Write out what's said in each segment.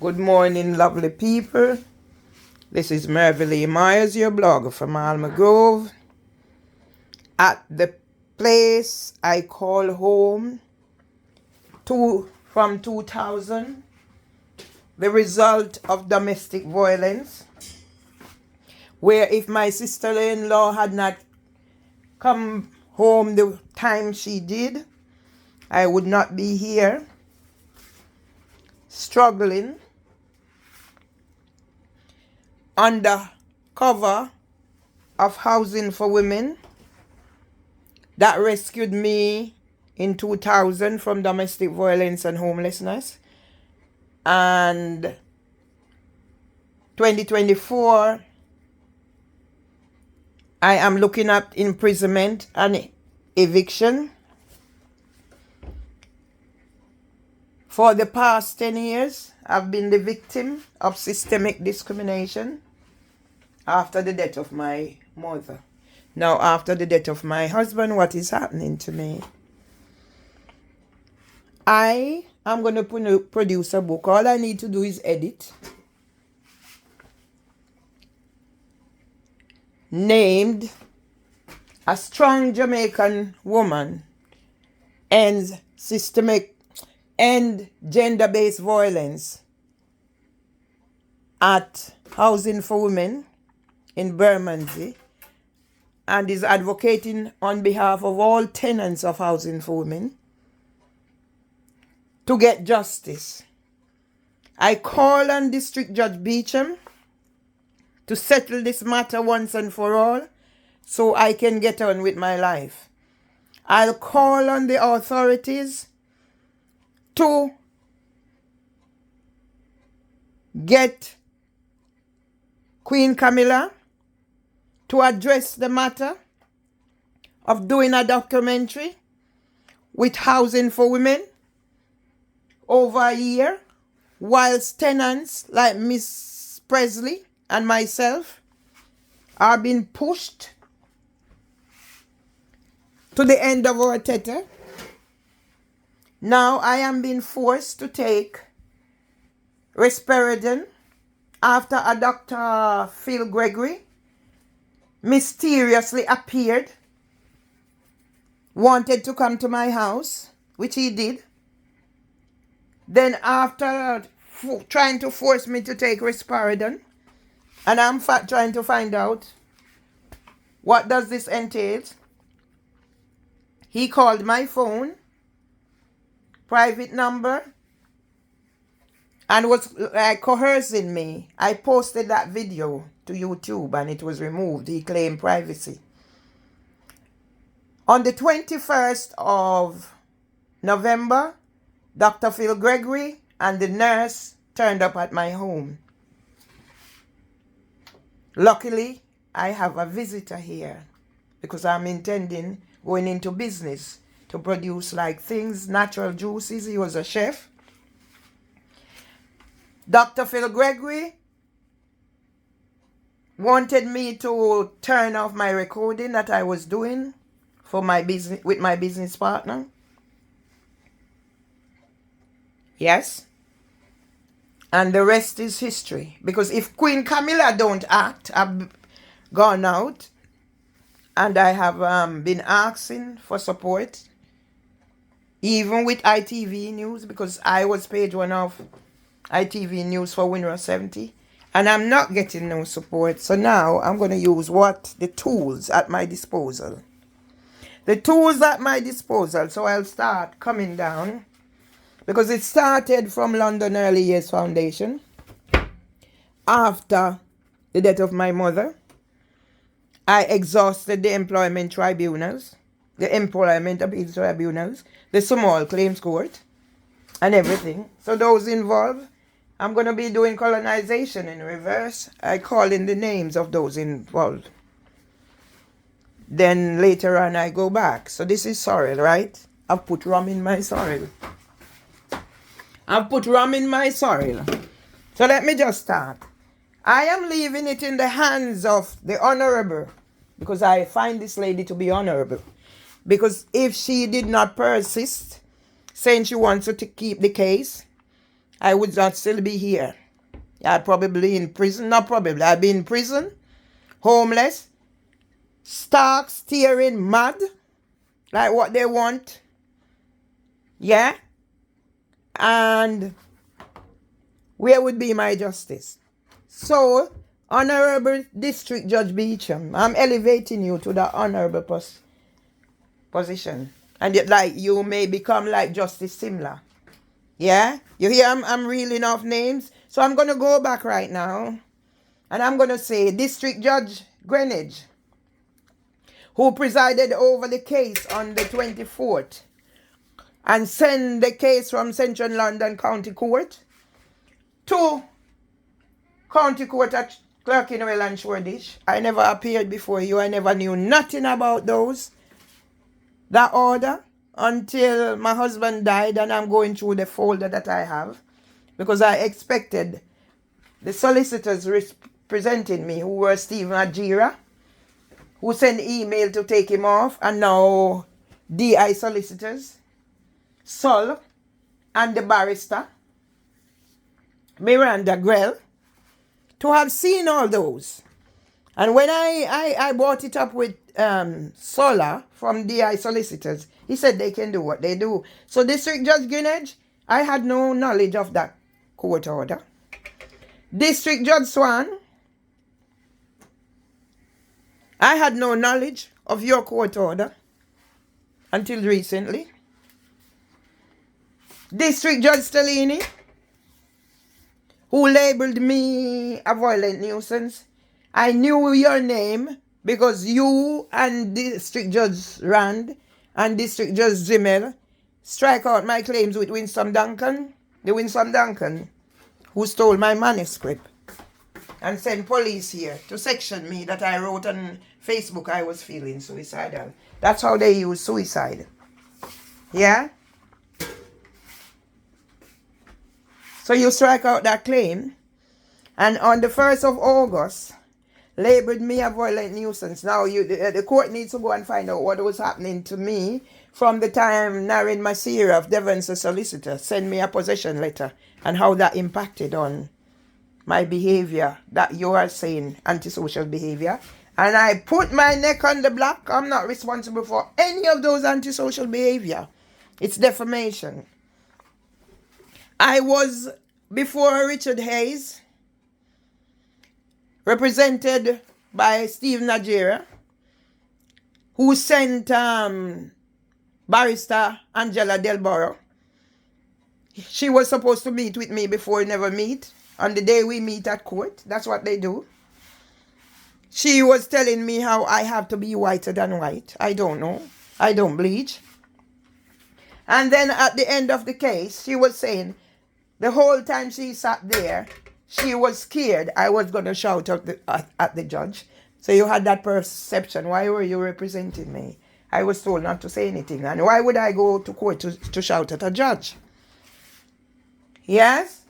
Good morning, lovely people. This is Merville Myers, your blogger from Alma Grove. At the place I call home from 2000, the result of domestic violence, where if my sister-in-law had not come home the time she did, I would not be here struggling under cover of Housing for Women that rescued me in 2000 from domestic violence and homelessness. And 2024, I am looking at imprisonment and eviction. For the past 10 years, I've been the victim of systemic discrimination after the death of my mother. Now, after the death of my husband, what is happening to me? I am going to produce a book. All I need to do is edit. Named A Strong Jamaican Woman Ends Gender-Based Violence at Housing for Women in Bermondsey, and is advocating on behalf of all tenants of Housing for Women to get justice. I call on District Judge Beecham to settle this matter once and for all so I can get on with my life. I'll call on the authorities to get Queen Camilla to address the matter of doing a documentary with Housing for Women over a year, whilst tenants like Miss Presley and myself are being pushed to the end of our tether. Now I am being forced to take risperidone after a Dr. Phil Gregory mysteriously appeared, wanted to come to my house, which he did. Then after trying to force me to take risperidone, and I'm trying to find out what does this entail, he called my phone, private number, and was coercing me. I posted that video to YouTube and it was removed. He claimed privacy. On the 21st of November, Dr. Phil Gregory and the nurse turned up at my home. Luckily, I have a visitor here because I'm intending going into business to produce like things, natural juices. He was a chef. Dr. Phil Gregory wanted me to turn off my recording that I was doing for my business with my business partner. Yes. And the rest is history. Because if Queen Camilla don't act, I've gone out and I have been asking for support, even with ITV News, because I was page one of ITV News for Winner 70. And I'm not getting no support. So now I'm going to use the tools at my disposal. The tools at my disposal. So I'll start coming down. Because it started from London Early Years Foundation. After the death of my mother, I exhausted the employment tribunals. The employment appeal tribunals. The small claims court. And everything. So those involved, I'm going to be doing colonization in reverse. I call in the names of those involved. Then later on I go back. So this is sorrel, right? I've put rum in my sorrel. So let me just start. I am leaving it in the hands of the honorable, because I find this lady to be honorable. Because if she did not persist, saying she wants to keep the case, I would not still be here. I'd probably in prison. Not probably. I'd be in prison, homeless, stark, steering, mad, like what they want. Yeah? And where would be my justice? So, Honorable District Judge Beecham, I'm elevating you to the honorable position. And yet, like, you may become like Justice Simla. Yeah? You hear I'm reeling off names? So I'm going to go back right now. And I'm going to say District Judge Greenwich, who presided over the case on the 24th and sent the case from Central London County Court to County Court at Clerkenwell and Shoreditch. I never appeared before you. I never knew nothing about that order until my husband died, and I'm going through the folder that I have because I expected the solicitors representing me, who were Stephen Ajira, who sent email to take him off, and now DI solicitors, Sol, and the barrister, Miranda Grell, to have seen all those. And when I brought it up with Sola from DI solicitors, he said they can do what they do. So District Judge Greenwich, I had no knowledge of that court order. District Judge Swan, I had no knowledge of your court order until recently. District Judge Stellini, who labeled me a violent nuisance, I knew your name because you and District Judge Rand and District Judge Zimmel strike out my claims with Winston Duncan, the Winston Duncan who stole my manuscript and sent police here to section me that I wrote on Facebook I was feeling suicidal. That's how they use suicide. Yeah? So you strike out that claim, and on the 1st of August, labeled me a violent nuisance. Now the court needs to go and find out what was happening to me from the time Naren Masira of Devon's solicitor sent me a possession letter and how that impacted on my behavior that you are saying antisocial behavior. And I put my neck on the block. I'm not responsible for any of those antisocial behavior. It's defamation. I was, before Richard Hayes, represented by Steve Najera, who sent Barrister Angela Delboro. She was supposed to meet with me before we never meet. On the day we meet at court, that's what they do. She was telling me how I have to be whiter than white. I don't know. I don't bleach. And then at the end of the case, she was saying, the whole time she sat there, she was scared I was going to shout at the judge. So you had that perception. Why were you representing me? I was told not to say anything. And why would I go to court to shout at a judge? Yes?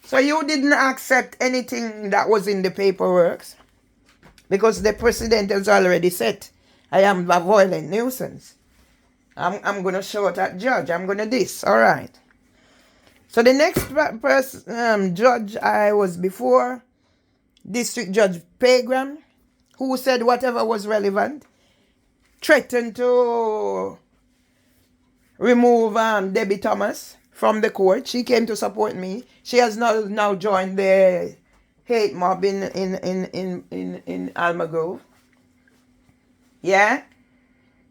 So you didn't accept anything that was in the paperwork because the precedent has already set. I am a violent nuisance. I'm going to shout at judge. I'm going to this. All right. So the next judge I was before, District Judge Pegram, who said whatever was relevant, threatened to remove Debbie Thomas from the court. She came to support me. She has now joined the hate mob in Almagrove. Yeah?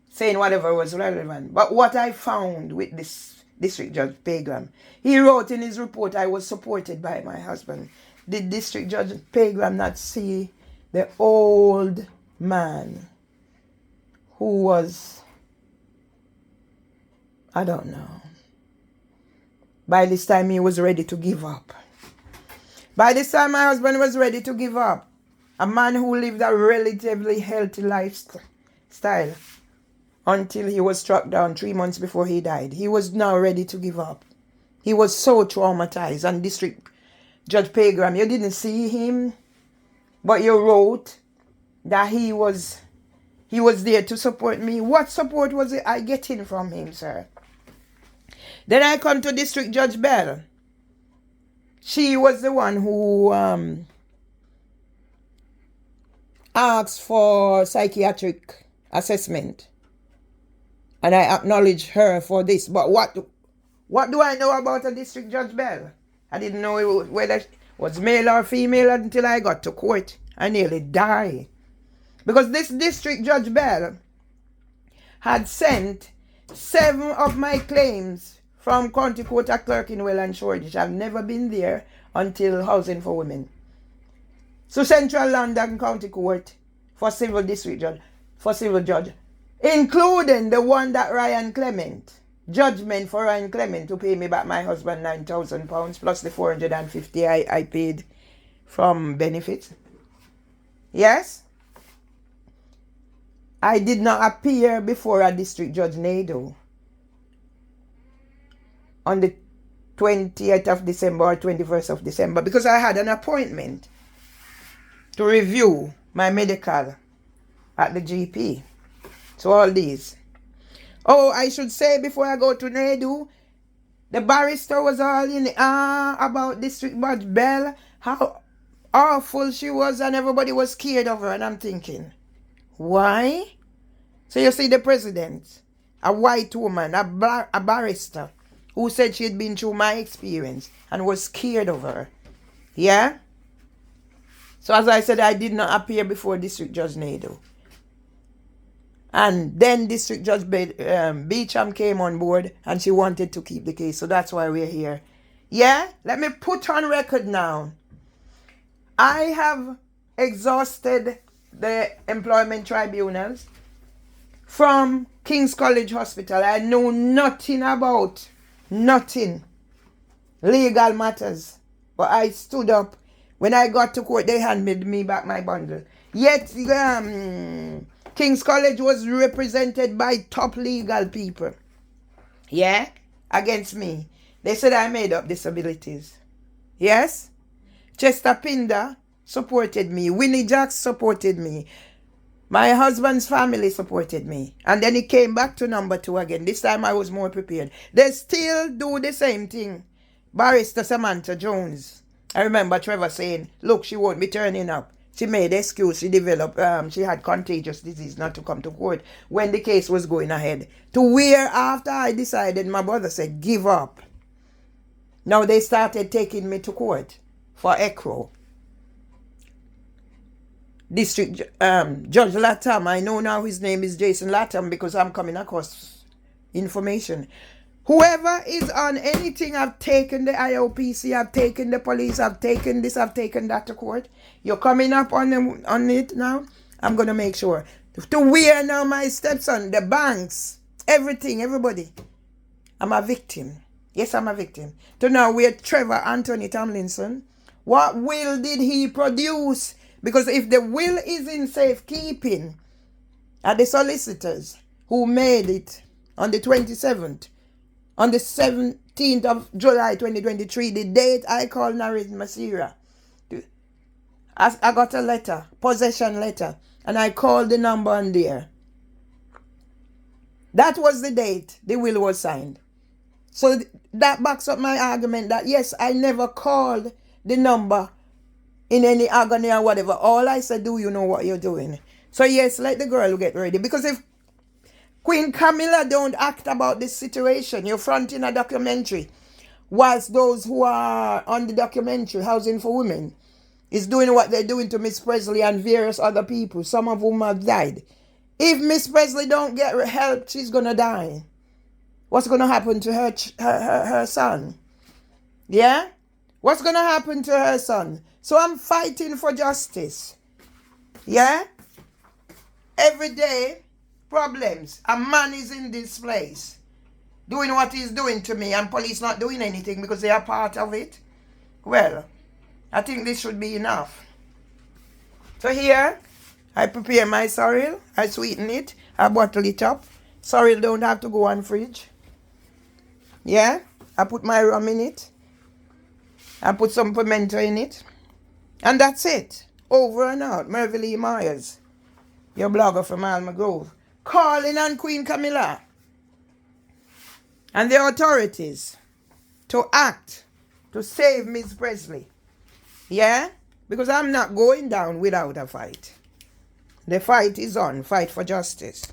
Saying whatever was relevant. But what I found with this District Judge Pegram, he wrote in his report, I was supported by my husband. Did District Judge Pegram not see the old man who was, I don't know. By this time he was ready to give up. By this time my husband was ready to give up. A man who lived a relatively healthy lifestyle until he was struck down 3 months before he died. He was now ready to give up. He was so traumatized. And District Judge Pegram, you didn't see him, but you wrote that he was there to support me. What support was I getting from him, sir? Then I come to District Judge Bell. She was the one who asked for psychiatric assessment. And I acknowledge her for this. But what do I know about a District Judge Bell? I didn't know whether it was male or female until I got to court. I nearly died. Because this District Judge Bell had sent 7 of my claims from County Court at Clerkenwell and Shoreditch. I've never been there until Housing for Women. So Central London County Court for civil district judge, including the one that Ryan Clement, judgment for Ryan Clement to pay me back my husband £9,000 plus the $450 I paid from benefits. Yes? I did not appear before a District Judge Nado on the 20th of December or 21st of December because I had an appointment to review my medical at the GP. So all these. Oh, I should say before I go to Nadu, the barrister was all in about District Judge Bell, how awful she was and everybody was scared of her. And I'm thinking, why? So you see the president, a white woman, a barrister, who said she had been through my experience and was scared of her. Yeah? So as I said, I did not appear before District Judge Nado. And then District Judge Beecham came on board and she wanted to keep the case. So that's why we're here. Yeah? Let me put on record now. I have exhausted the employment tribunals from King's College Hospital. I know nothing about legal matters. But I stood up. When I got to court, they handed me back my bundle. Yet, King's College was represented by top legal people. Yeah? Against me. They said I made up disabilities. Yes? Chester Pinder supported me. Winnie Jacks supported me. My husband's family supported me. And then it came back to number 2 again. This time I was more prepared. They still do the same thing. Barrister Samantha Jones. I remember Trevor saying, look, she won't be turning up. She made an excuse. She developed, she had contagious disease not to come to court when the case was going ahead. To where after I decided, my brother said, give up. Now they started taking me to court for ECRO. District Judge Latham, I know now his name is Jason Latham because I'm coming across information. Whoever is on anything, I've taken the IOPC, I've taken the police, I've taken this, I've taken that to court. You're coming up on it now? I'm going to make sure. To where now my stepson, the banks, everything, everybody. I'm a victim. Yes, I'm a victim. To now where Trevor Anthony Tomlinson, what will did he produce? Because if the will is in safekeeping, are the solicitors who made it on the 27th, on the 17th of July 2023, the date I called Narid Masira, I got a letter, possession letter, and I called the number on there. That was the date the will was signed. So that backs up my argument that yes, I never called the number in any agony or whatever. All I said, do you know what you're doing? So yes, let the girl get ready. Because if Queen Camilla don't act about this situation, you're fronting a documentary, whilst those who are on the documentary, Housing for Women, is doing what they're doing to Miss Presley and various other people, some of whom have died. If Miss Presley don't get help, she's going to die. What's going to happen to her son? Yeah? What's going to happen to her son? So I'm fighting for justice. Yeah? Every day, problems. A man is in this place doing what he's doing to me and police not doing anything because they are part of it. Well, I think this should be enough. So here, I prepare my sorrel. I sweeten it. I bottle it up. Sorrel don't have to go on fridge. Yeah? I put my rum in it. I put some pimento in it. And that's it. Over and out. Mervyn Lee Myers, your blogger from Alma Grove, calling on Queen Camilla and the authorities to act to save Miss Presley. Yeah? Because I'm not going down without a fight. The fight is on. Fight for justice.